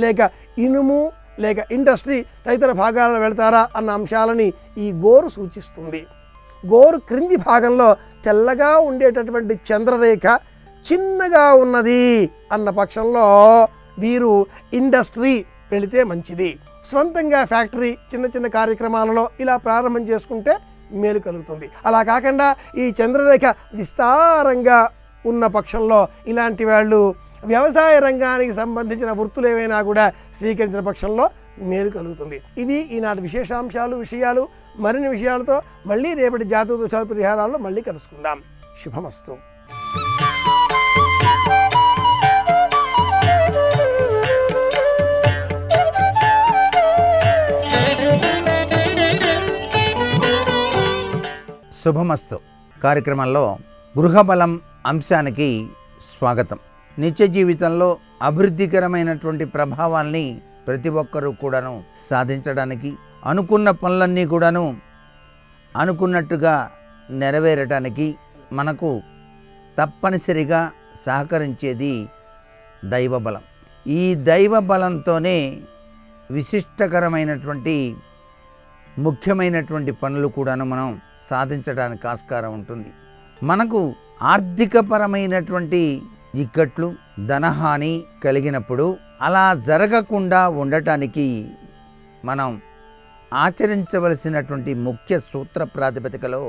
లేక ఇనుము లేక ఇండస్ట్రీ తదితర భాగాలలో వెళ్తారా అన్న అంశాలని ఈ గోరు సూచిస్తుంది. గోరు క్రింది భాగంలో తెల్లగా ఉండేటటువంటి చంద్రరేఖ చిన్నగా ఉన్నది అన్న పక్షంలో వీరు ఇండస్ట్రీ వెళితే మంచిది. స్వంతంగా ఫ్యాక్టరీ చిన్న చిన్న కార్యక్రమాలలో ఇలా ప్రారంభం చేసుకుంటే మేలు కలుగుతుంది. అలా కాకుండా ఈ చంద్రరేఖ విస్తారంగా ఉన్న పక్షంలో ఇలాంటి వాళ్ళు వ్యవసాయ రంగానికి సంబంధించిన వృత్తులు ఏవైనా కూడా స్వీకరించిన పక్షంలో మేలు కలుగుతుంది. ఇవి ఈనాటి విశేషాంశాలు విషయాలు. మరిన్ని విషయాలతో మళ్ళీ రేపటి జాతక దోషాల పరిహారాల్లో మళ్ళీ కలుసుకుందాం. శుభమస్తు. శుభమస్తు కార్యక్రమంలో గృహబలం అంశానికి స్వాగతం. నిత్య జీవితంలో అభివృద్ధికరమైనటువంటి ప్రభావాల్ని ప్రతి ఒక్కరూ కూడాను సాధించడానికి, అనుకున్న పనులన్నీ కూడాను అనుకున్నట్టుగా నెరవేరటానికి మనకు తప్పనిసరిగా సహకరించేది దైవబలం. ఈ దైవ బలంతోనే విశిష్టకరమైనటువంటి ముఖ్యమైనటువంటి పనులు కూడాను మనం సాధించడానికి ఆస్కారం ఉంటుంది. మనకు ఆర్థికపరమైనటువంటి ఇక్కట్లు ధనహాని కలిగినప్పుడు అలా జరగకుండా ఉండటానికి మనం ఆచరించవలసినటువంటి ముఖ్య సూత్ర ప్రాతిపదికలో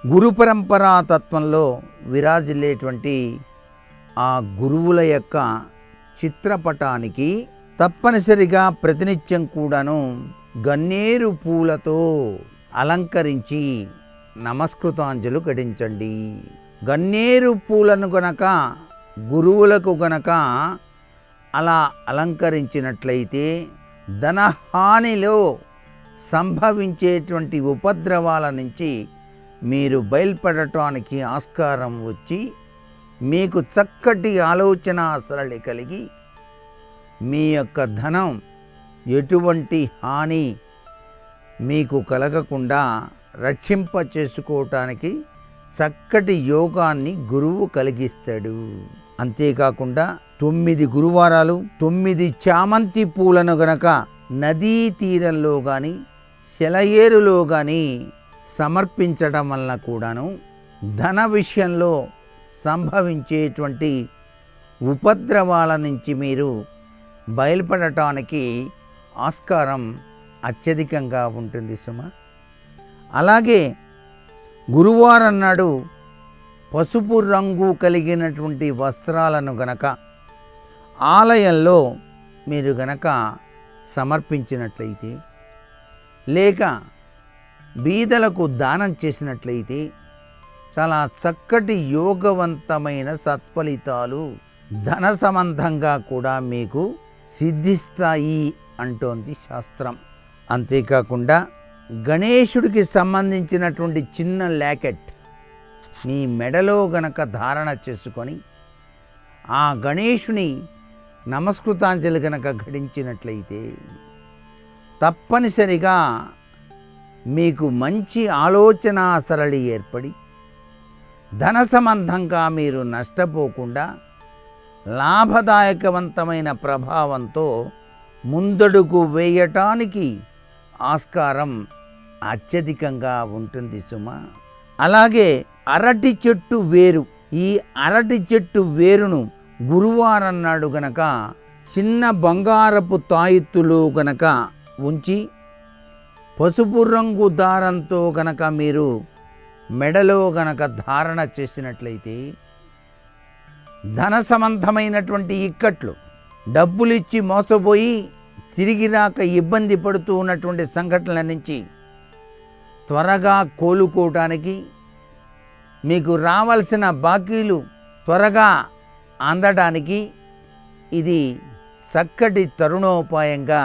గురు పరంపరా తత్వంలో విరాజిల్లేటువంటి ఆ గురువుల యొక్క చిత్రపటానికి తప్పనిసరిగా ప్రతినిత్యం కూడాను గన్నేరు పూలతో అలంకరించి నమస్కృతాంజలు ఘటించండి. గన్నేరు పూలను గనక గురువులకు గనక అలా అలంకరించినట్లయితే ధనహానిలో సంభవించేటువంటి ఉపద్రవాల నుంచి మీరు బయల్పడటానికి ఆస్కారం వచ్చి మీకు చక్కటి ఆలోచన సరళి కలిగి మీ యొక్క ధనం ఎటువంటి హాని మీకు కలగకుండా రక్షింప చేసుకోవటానికి చక్కటి యోగాన్ని గురువు కలిగిస్తాడు. అంతేకాకుండా 9 గురువారాలు 9 చామంతి పూలను గనక నదీ తీరంలో కానీ సెలయేరులో కానీ సమర్పించడం వలన కూడాను ధన విషయంలో సంభవించేటువంటి ఉపద్రవాల నుంచి మీరు బయలుపడటానికి ఆస్కారం అత్యధికంగా ఉంటుంది సుమ. అలాగే గురువారం నాడు పసుపు రంగు కలిగినటువంటి వస్త్రాలను గనక ఆలయంలో మీరు గనక సమర్పించినట్లయితే, లేక బీదలకు దానం చేసినట్లయితే చాలా చక్కటి యోగవంతమైన సత్ఫలితాలు ధన సంబంధంగా కూడా మీకు సిద్ధిస్తాయి అంటోంది శాస్త్రం. అంతేకాకుండా గణేశుడికి సంబంధించినటువంటి చిన్న లాకెట్ మీ మెడలో గనక ధారణ చేసుకొని ఆ గణేశుని నమస్కృతాంజలి గనక ఘటించినట్లయితే తప్పనిసరిగా మీకు మంచి ఆలోచన సరళి ఏర్పడి ధన సంబంధంగా మీరు నష్టపోకుండా లాభదాయకవంతమైన ప్రభావంతో ముందడుగు వేయటానికి ఆస్కారం అత్యధికంగా ఉంటుంది సుమ. అలాగే అరటి చెట్టు వేరు, ఈ అరటి చెట్టు వేరును గురువారం నాడు గనక చిన్న బంగారపు తాయెత్తులు గనక ఉంచి పసుపు రంగు దారంతో గనక మీరు మెడలో గనక ధారణ చేసినట్లయితే ధన సంబంధమైనటువంటి ఇక్కట్లు, డబ్బులిచ్చి మోసపోయి తిరిగి రాక ఇబ్బంది పడుతూ ఉన్నటువంటి సంఘటనల నుంచి త్వరగా కోలుకోవటానికి, మీకు రావాల్సిన బాకీలు త్వరగా అందడానికి ఇది చక్కటి తరుణోపాయంగా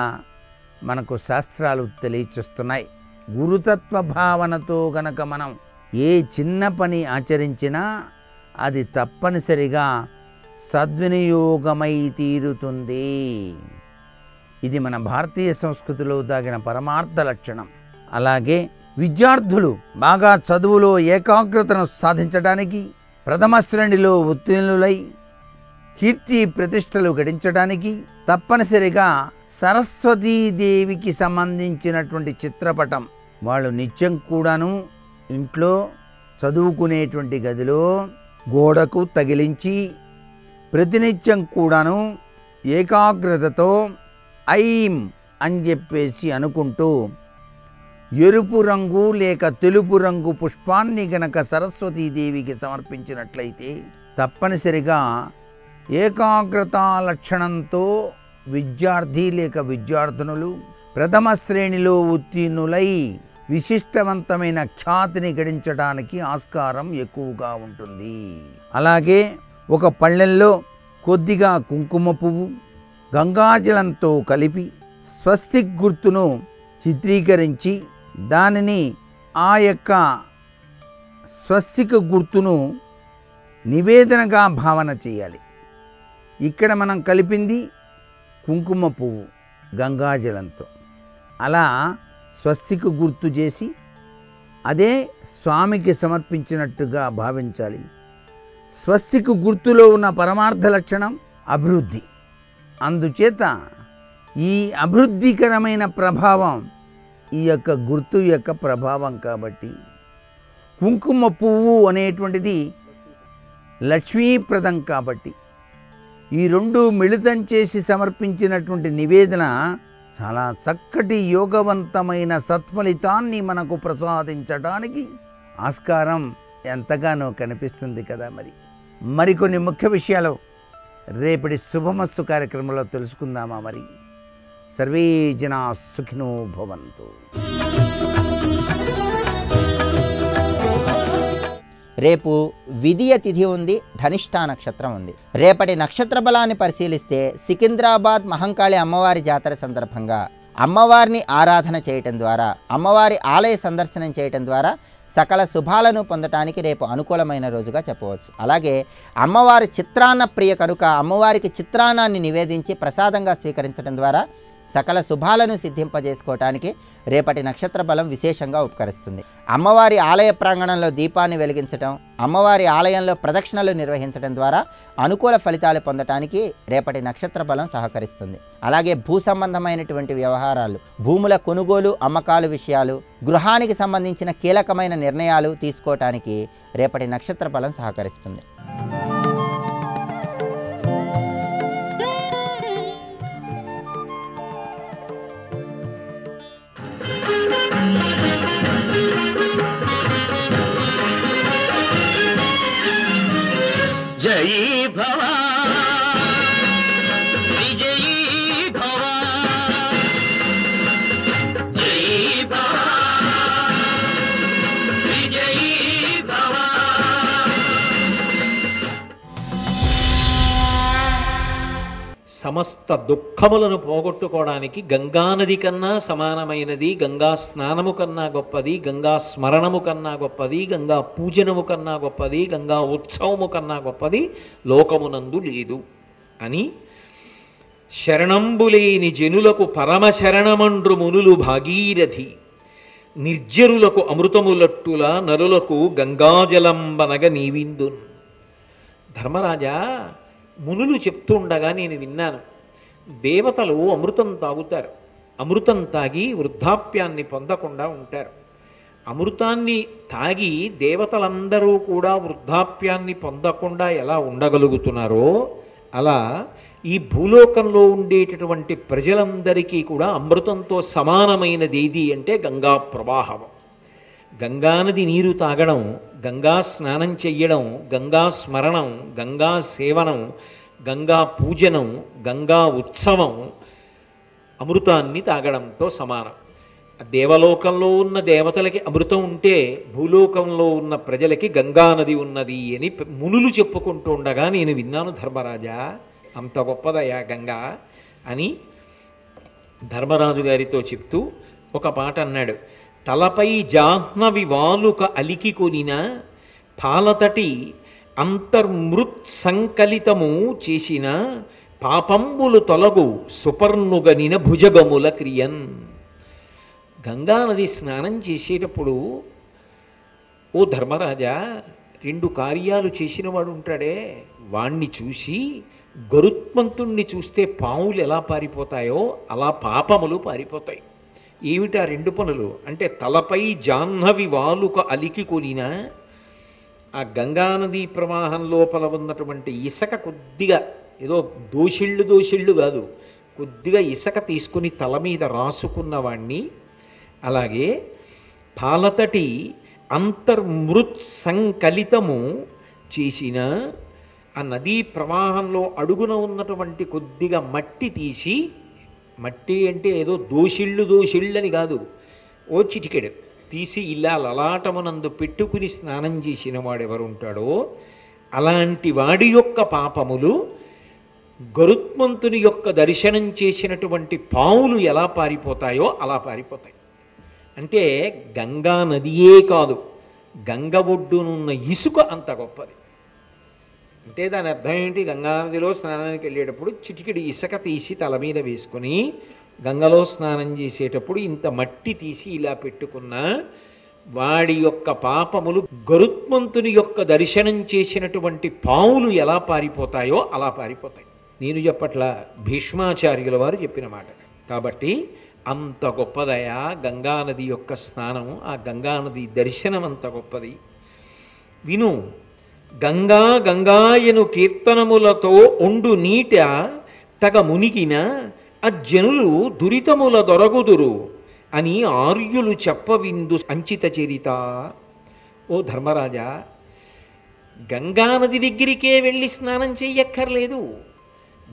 మనకు శాస్త్రాలు తెలియచేస్తున్నాయి. గురుతత్వ భావనతో గనక మనం ఏ చిన్న పని ఆచరించినా అది తప్పనిసరిగా సద్వినియోగమై తీరుతుంది. ఇది మన భారతీయ సంస్కృతిలో దాగిన పరమార్థ లక్షణం. అలాగే విద్యార్థులు బాగా చదువులో ఏకాగ్రతను సాధించడానికి, ప్రథమ శ్రేణిలో ఉత్తీర్ణులై కీర్తి ప్రతిష్టలు గడించడానికి తప్పనిసరిగా సరస్వతీదేవికి సంబంధించినటువంటి చిత్రపటం వాళ్ళు నిత్యం కూడాను ఇంట్లో చదువుకునేటువంటి గదిలో గోడకు తగిలించి ప్రతినిత్యం కూడాను ఏకాగ్రతతో ఐం అని చెప్పేసి అనుకుంటూ ఎరుపు రంగు లేక తెలుపు రంగు పుష్పాన్ని గనక సరస్వతీదేవికి సమర్పించినట్లయితే తప్పనిసరిగా ఏకాగ్రత లక్షణంతో విద్యార్థి లేక విద్యార్థినులు ప్రథమ శ్రేణిలో ఉత్తీర్ణులై విశిష్టవంతమైన ఖ్యాతిని గడించడానికి ఆస్కారం ఎక్కువగా ఉంటుంది. అలాగే ఒక పళ్ళెంలో కొద్దిగా కుంకుమ పువ్వు గంగాజలంతో కలిపి స్వస్తిక్ గుర్తును చిత్రీకరించి దానిని ఆ యొక్క స్వస్తిక గుర్తును నివేదనగా భావన చేయాలి. ఇక్కడ మనం కలిపింది కుంకుమ పువ్వు గంగాజలంతో, అలా స్వస్తిక గుర్తు చేసి అదే స్వామికి సమర్పించినట్టుగా భావించాలి. స్వస్తిక గుర్తులో ఉన్న పరమార్థ లక్షణం అభివృద్ధి. అందుచేత ఈ అభివృద్ధికరమైన ప్రభావం ఈ యొక్క గుర్తు యొక్క ప్రభావం కాబట్టి కుంకుమ పువ్వు అనేటువంటిది లక్ష్మీప్రదం కాబట్టి ఈ రెండు మిళితం చేసి సమర్పించినటువంటి నివేదన చాలా చక్కటి యోగవంతమైన సత్ఫలితాన్ని మనకు ప్రసాదించడానికి ఆస్కారం ఎంతగానో కనిపిస్తుంది కదా. మరికొన్ని ముఖ్య విషయాలు రేపటి శుభమస్తు కార్యక్రమంలో తెలుసుకుందామా? మరి సర్వే జనా సుఖినో భవంతు. రేపు విదియ తిథి ఉంది, ధనిష్ఠా నక్షత్రం ఉంది. రేపటి నక్షత్ర బలాన్ని పరిశీలిస్తే సికింద్రాబాద్ మహంకాళి అమ్మవారి జాతర సందర్భంగా అమ్మవారిని ఆరాధన చేయటం ద్వారా, అమ్మవారి ఆలయ సందర్శనం చేయటం ద్వారా సకల శుభాలను పొందటానికి రేపు అనుకూలమైన రోజుగా చెప్పవచ్చు. అలాగే అమ్మవారి చిత్రాన్న ప్రియ కనుక అమ్మవారికి చిత్రాన్నాన్ని నివేదించి ప్రసాదంగా స్వీకరించడం ద్వారా సకల శుభాలను సిద్ధింపజేసుకోవటానికి రేపటి నక్షత్ర బలం విశేషంగా ఉపకరిస్తుంది. అమ్మవారి ఆలయ ప్రాంగణంలో దీపాన్ని వెలిగించడం, అమ్మవారి ఆలయంలో ప్రదక్షిణలు నిర్వహించడం ద్వారా అనుకూల ఫలితాలు పొందటానికి రేపటి నక్షత్ర బలం సహకరిస్తుంది. అలాగే భూ సంబంధమైనటువంటి వ్యవహారాలు, భూముల కొనుగోలు అమ్మకాలు విషయాలు, గృహానికి సంబంధించిన కీలకమైన నిర్ణయాలు తీసుకోవటానికి రేపటి నక్షత్ర బలం సహకరిస్తుంది. సమస్త దుఃఖములను పోగొట్టుకోవడానికి గంగానది కన్నా సమానమైనది, గంగా స్నానము కన్నా గొప్పది, గంగా స్మరణము కన్నా గొప్పది, గంగా పూజనము కన్నా గొప్పది, గంగా ఉత్సవము కన్నా గొప్పది లోకమునందు లేదు అని శరణంబులేని జనులకు పరమశరణమండ్రు మునులు భాగీరథి, నిర్జరులకు అమృతములట్టుల నరులకు గంగాజలంబనగ నీవిందున్. ధర్మరాజా, మునులు చెప్తుండగా నేను విన్నాను, దేవతలు అమృతం తాగుతారు, అమృతం తాగి వృద్ధాప్యాన్ని పొందకుండా ఉంటారు. అమృతాన్ని తాగి దేవతలందరూ కూడా వృద్ధాప్యాన్ని పొందకుండా ఎలా ఉండగలుగుతున్నారో అలా ఈ భూలోకంలో ఉండేటటువంటి ప్రజలందరికీ కూడా అమృతంతో సమానమైనది ఏది అంటే గంగా ప్రవాహం. గంగానది నీరు తాగడం, గంగా స్నానం చెయ్యడం, గంగా స్మరణం, గంగా సేవనం, గంగా పూజనం, గంగా ఉత్సవం అమృతాన్ని తాగడంతో సమానం. దేవలోకంలో ఉన్న దేవతలకి అమృతం ఉంటే భూలోకంలో ఉన్న ప్రజలకి గంగానది ఉన్నది అని మునులు చెప్పుకుంటూ ఉండగా నేను విన్నాను ధర్మరాజా. అంత గొప్పదయా గంగా అని ధర్మరాజు గారితో చెప్తూ ఒక పాట అన్నాడు. తలపై జాహ్నవి వాలుక అలికి కొనిన పాలతటి అంతర్మృత్ సంకలితము చేసిన పాపంబులు తొలగు సుపర్ణుగనిన భుజగముల క్రియన్. గంగానది స్నానం చేసేటప్పుడు ఓ ధర్మరాజా, 2 కార్యాలు చేసిన వాడు ఉంటాడే, వాణ్ణి చూసి గరుత్మంతుణ్ణి చూస్తే పాములు ఎలా పారిపోతాయో అలా పాపములు పారిపోతాయి. ఏమిటా 2 పనులు అంటే, తలపై జాహ్నవి వాలుక అలికి కొనిన ఆ గంగానదీ ప్రవాహం లోపల ఉన్నటువంటి ఇసక కొద్దిగా, ఏదో దోషిళ్ళు కాదు, కొద్దిగా ఇసక తీసుకుని తల మీద రాసుకున్నవాణ్ణి, అలాగే పాలతటి అంతర్మృత్ సంకలితము చేసిన ఆ నదీ ప్రవాహంలో అడుగున ఉన్నటువంటి కొద్దిగా మట్టి తీసి, మట్టి అంటే ఏదో దోషిళ్ళని కాదు, ఓ చిటికెడు తీసి ఇలా లలాటమునందు పెట్టుకుని స్నానం చేసిన వాడెవరుంటాడో అలాంటి వాడి యొక్క పాపములు గరుత్మంతుని యొక్క దర్శనం చేసినటువంటి పావులు ఎలా పారిపోతాయో అలా పారిపోతాయి. అంటే గంగా నదియే కాదు, గంగ ఒడ్డునున్న ఇసుక అంత గొప్పది. అంటే దాని అర్థం ఏంటి? గంగానదిలో స్నానానికి వెళ్ళేటప్పుడు చిటికిడి ఇసుక తీసి తల మీద వేసుకొని గంగలో స్నానం చేసేటప్పుడు ఇంత మట్టి తీసి ఇలా పెట్టుకున్న వాడి యొక్క పాపములు గరుత్మంతుని యొక్క దర్శనం చేసినటువంటి పావులు ఎలా పారిపోతాయో అలా పారిపోతాయి. నేను చెప్పట్లా, భీష్మాచార్యుల వారు చెప్పిన మాట. కాబట్టి అంత గొప్పదయా గంగానది యొక్క స్నానం, ఆ గంగానది దర్శనం అంత గొప్పది. విను, గంగా గంగాయను కీర్తనములతో ఒండు నీట తగ మునిగిన అజ్జనులు దురితముల దొరగుదురు అని ఆర్యులు చెప్పవిందు అంచిత చరిత. ఓ ధర్మరాజా, గంగానది దగ్గరికే వెళ్ళి స్నానం చెయ్యక్కర్లేదు.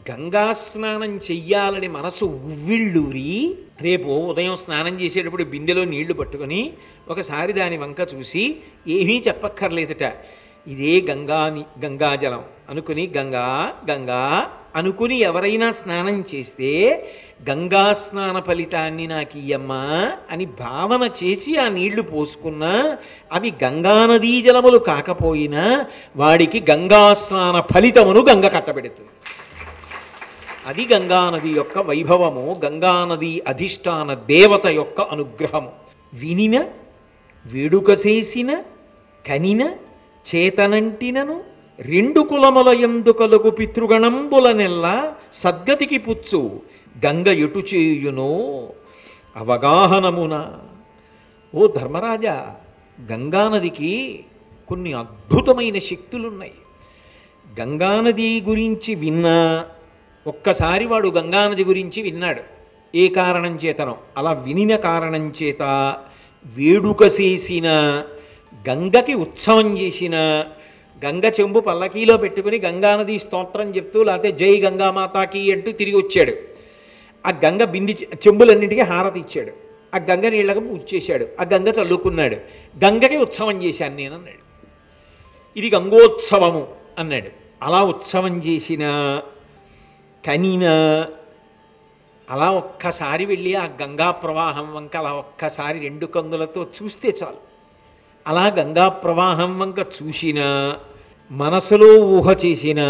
గంగా స్నానం చెయ్యాలని మనసు ఉవ్విళ్ళూరి రేపు ఉదయం స్నానం చేసేటప్పుడు బిందెలో నీళ్లు పట్టుకొని ఒకసారి దాని వంక చూసి ఏమీ చెప్పక్కర్లేదట, ఇదే గంగాజలం అనుకుని గంగా గంగా అనుకుని ఎవరైనా స్నానం చేస్తే గంగా స్నాన ఫలితాన్ని నాకు ఇయ్యమ్మా అని భావన చేసి ఆ నీళ్లు పోసుకున్నా అవి గంగానదీ జలములు కాకపోయినా వాడికి గంగా స్నాన ఫలితమును గంగ కట్టబెడుతుంది. అది గంగానది యొక్క వైభవము, గంగానది అధిష్టాన దేవత యొక్క అనుగ్రహము. వినిన, వేడుక చేసిన, కనిన, చేతనంటినను 2 కులముల యందు కలుగు పితృగణంబులనెల్లా సద్గతికి పుచ్చు గంగ ఎటు చేయునో అవగాహనమున. ఓ ధర్మరాజా, గంగానదికి కొన్ని అద్భుతమైన శక్తులున్నాయి. గంగానది గురించి విన్నా, ఒక్కసారి వాడు గంగానది గురించి విన్నాడు, ఏ కారణం చేతనో అలా వినిన కారణం చేత వేడుక చేసిన, గంగకి ఉత్సవం చేసిన, గంగ చెంబు పల్లకీలో పెట్టుకుని గంగానది స్తోత్రం చెప్తూ లేకపోతే జై గంగామాతాకి అంటూ తిరిగి వచ్చాడు. ఆ గంగ బింది చెంబులన్నింటికీ హారతి ఇచ్చాడు, ఆ గంగ నీళ్ళకు పూజ చేశాడు, ఆ గంగ చల్లుకున్నాడు. గంగకి ఉత్సవం చేశాను నేను అన్నాడు, ఇది గంగోత్సవము అన్నాడు. అలా ఉత్సవం చేసిన కనినా అలా ఒక్కసారి వెళ్ళి ఆ గంగా ప్రవాహం వంక అలా ఒక్కసారి 2 కన్నులతో చూస్తే చాలు. అలా గంగా ప్రవాహం వంక చూసినా, మనసులో ఊహ చేసిన,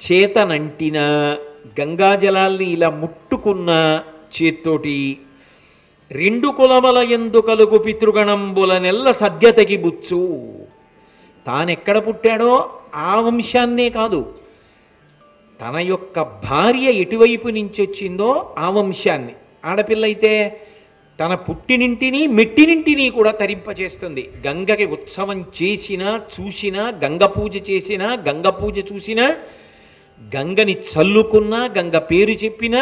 చేతనంటిన, గంగాజలాల్ని ఇలా ముట్టుకున్న చేత్తోటి 2 కులముల యందు కలుగు పితృగణంబుల నెల్ల సద్యతకి బుచ్చు. తానెక్కడ పుట్టాడో ఆ వంశాన్నే కాదు, తన యొక్క భార్య ఎటువైపు నుంచి వచ్చిందో ఆ వంశాన్ని, ఆడపిల్ల అయితే తన పుట్టినింటిని మెట్టినింటిని కూడా తరింపచేస్తుంది. గంగకి ఉత్సవం చేసినా చూసినా, గంగ పూజ చేసినా, గంగ పూజ చూసినా, గంగని చల్లుకున్నా, గంగ పేరు చెప్పినా,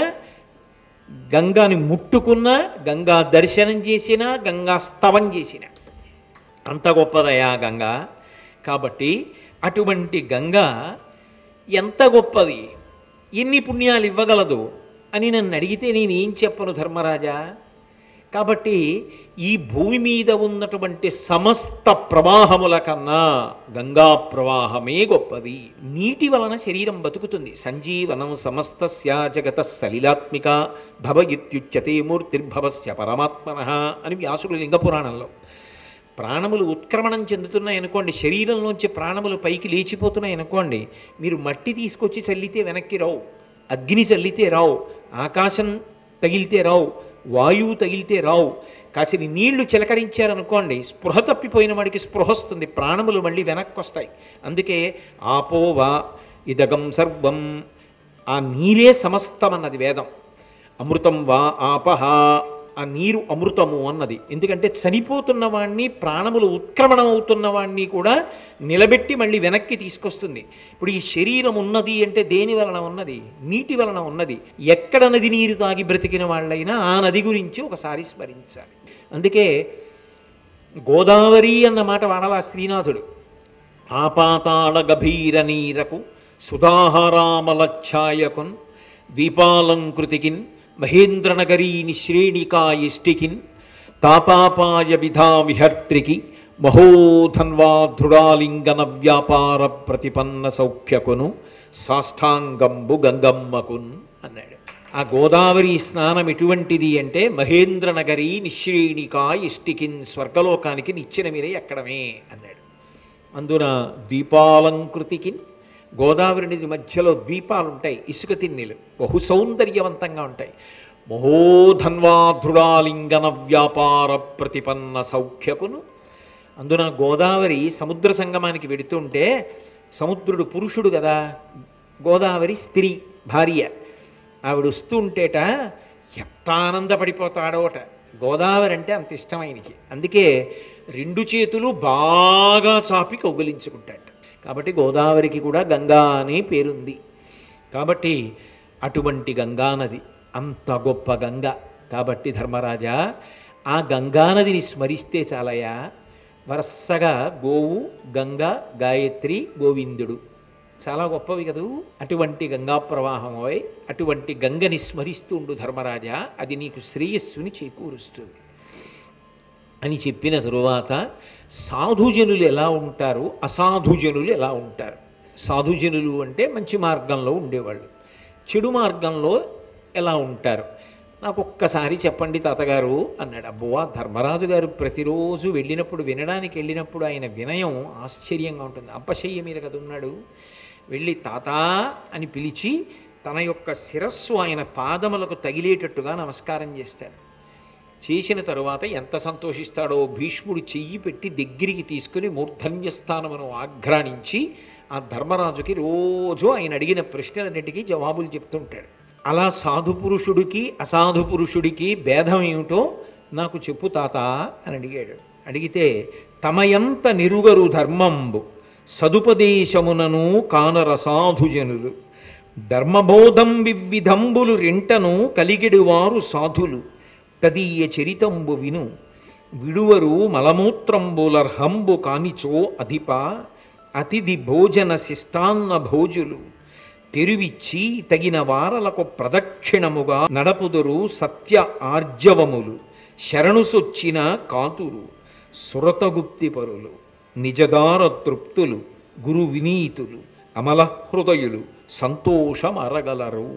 గంగాని ముట్టుకున్నా, గంగా దర్శనం చేసినా, గంగా స్తవం చేసిన, అంత గొప్పదయా గంగ. కాబట్టి అటువంటి గంగ ఎంత గొప్పది, ఎన్ని పుణ్యాలు ఇవ్వగలదు అని నన్ను అడిగితే నేనేం చెప్పను ధర్మరాజా. కాబట్టి ఈ భూమి మీద ఉన్నటువంటి సమస్త ప్రవాహముల కన్నా గంగా ప్రవాహమే గొప్పది. నీటి వలన శరీరం బతుకుతుంది. సంజీవనం సమస్తస్య జగత సలిలాత్మిక భవ ఇత్యుచ్యతే మూర్తిర్భవస్య పరమాత్మనః అని వ్యాసుడు లింగపురాణంలో. ప్రాణములు ఉత్క్రమణం చెందుతున్నాయి అనుకోండి, శరీరంలోంచి ప్రాణములు పైకి లేచిపోతున్నాయి అనుకోండి, మీరు మట్టి తీసుకొచ్చి చల్లితే వెనక్కి రావు, అగ్ని చల్లితే రావు, ఆకాశం తగిలితే రావు, వాయువు తగిలితే రావు. కాసిన నీళ్లు చిలకరించారనుకోండి, స్పృహ తప్పిపోయిన వాడికి స్పృహ వస్తుంది, ప్రాణములు మళ్ళీ వెనక్కి వస్తాయి. అందుకే ఆపోవా ఇదగం సర్వం, ఆ నీరే సమస్తం అన్నది వేదం. అమృతం వా ఆపహ, ఆ నీరు అమృతము అన్నది. ఎందుకంటే చనిపోతున్న వాణ్ణి, ప్రాణములు ఉత్క్రమణం అవుతున్న వాణ్ణి కూడా నిలబెట్టి మళ్ళీ వెనక్కి తీసుకొస్తుంది. ఇప్పుడు ఈ శరీరం ఉన్నది అంటే దేని వలన ఉన్నది? నీటి వలన ఉన్నది. ఎక్కడ నది నీరు తాగి బ్రతికిన వాళ్ళైనా ఆ నది గురించి ఒకసారి స్మరించాలి. అందుకే గోదావరి అన్న మాట వాడలా శ్రీనాథుడు. ఆపాతాళ గభీర నీరకు సుధాహారామలఛాయకున్ ద్వీపాలంకృతికిన్ మహేంద్రనగరీ నిశ్రేణికాయిష్టికిన్ తాపాపాయ విధా విహర్త్రికి మహోధన్వాధృడాలింగన వ్యాపార ప్రతిపన్న సౌఖ్యకును సాష్టాంగంబు గంగమ్మకున్ అన్నాడు. ఆ గోదావరి స్నానం ఎటువంటిది అంటే మహేంద్రనగరీ నిశ్రేణికాయిష్టికిన్, స్వర్గలోకానికి నిచ్చెన మీద ఎక్కడమే అన్నాడు. అందున ద్వీపాలంకృతికిన్, గోదావరి నది మధ్యలో ద్వీపాలు ఉంటాయి, ఇసుక తిన్నెలు, బహు సౌందర్యవంతంగా ఉంటాయి. మహోధన్వాధృడాలింగన వ్యాపార ప్రతిపన్న సౌఖ్యకును. అందున గోదావరి సముద్ర సంగమానికి వెడుతుంటే, సముద్రుడు పురుషుడు కదా, గోదావరి స్త్రీ భార్య, ఆవిడ వస్తుంటేట ఎంత ఆనందపడిపోతాడోట. గోదావరి అంటే అంత ఇష్టం ఆయనకి. అందుకే 2 చేతులు బాగా చాపి కౌగిలించుకుంటాడు. కాబట్టి గోదావరికి కూడా గంగా అనే పేరుంది. కాబట్టి అటువంటి గంగానది అంత గొప్ప గంగ. కాబట్టి ధర్మరాజా, ఆ గంగానదిని స్మరిస్తే చాలయ్యా, వరుసగా గోవు, గంగ, గాయత్రి, గోవిందుడు చాలా గొప్పవి కదూ. అటువంటి గంగా ప్రవాహమోయ్, అటువంటి గంగని స్మరిస్తూ ఉండు ధర్మరాజా, అది నీకు శ్రేయస్సుని చేకూరుస్తుంది అని చెప్పిన తరువాత సాధుజనులు ఎలా ఉంటారు, అసాధుజనులు ఎలా ఉంటారు. సాధుజనులు అంటే మంచి మార్గంలో ఉండేవాళ్ళు, చెడు మార్గంలో ఎలా ఉంటారు నాకు ఒక్కసారి చెప్పండి తాతగారు అన్నాడు. అబ్బోవా, ధర్మరాజు గారు ప్రతిరోజు వెళ్ళినప్పుడు, వినడానికి వెళ్ళినప్పుడు ఆయన వినయం ఆశ్చర్యంగా ఉంటుంది. అప్పశయ్య మీద కదా ఉన్నాడు, వెళ్ళి తాతా అని పిలిచి తన యొక్క శిరస్సు ఆయన పాదములకు తగిలేటట్టుగా నమస్కారం చేస్తాడు. చేసిన తరువాత ఎంత సంతోషిస్తాడో, భీష్ముడు చెయ్యి పెట్టి దగ్గరికి తీసుకుని మూర్ధన్యస్థానమును ఆఘ్రాణించి ఆ ధర్మరాజుకి రోజు ఆయన అడిగిన ప్రశ్నలన్నిటికీ జవాబులు చెప్తుంటాడు. అలా సాధు పురుషుడికి అసాధు పురుషుడికి భేదం ఏమిటో నాకు చెప్పు తాత అని అడిగాడు. అడిగితే తమయంత నిరుగరు ధర్మంబు సదుపదేశమునను కానర సాధుజనులు, ధర్మబోధం వివిధంబులు రెంటను కలిగిడువారు సాధులు, తదీయ చరితంబు విను విడువరు మలమూత్రంబులర్హంబు కానిచో అధిప, అతిథి భోజన శిష్టాన్న భోజులు, తెరువిచ్చి తగిన వారలకు ప్రదక్షిణముగా నడపుదురు సత్య ఆర్జవములు, శరణుసొచ్చిన కాతురు సురతగుప్తి పరులు, నిజదార తృప్తులు, గురు వినీతులు, అమల హృదయులు సంతోషమరగలరు.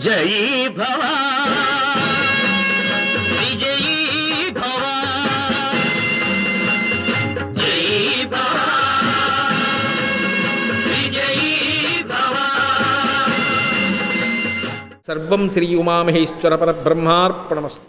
జయీ భవ విజయీ భవ జయీ భవ విజయీ భవ. సర్వం శ్రీ ఉమామహేశ్వర పరబ్రహ్మార్పణమస్తు.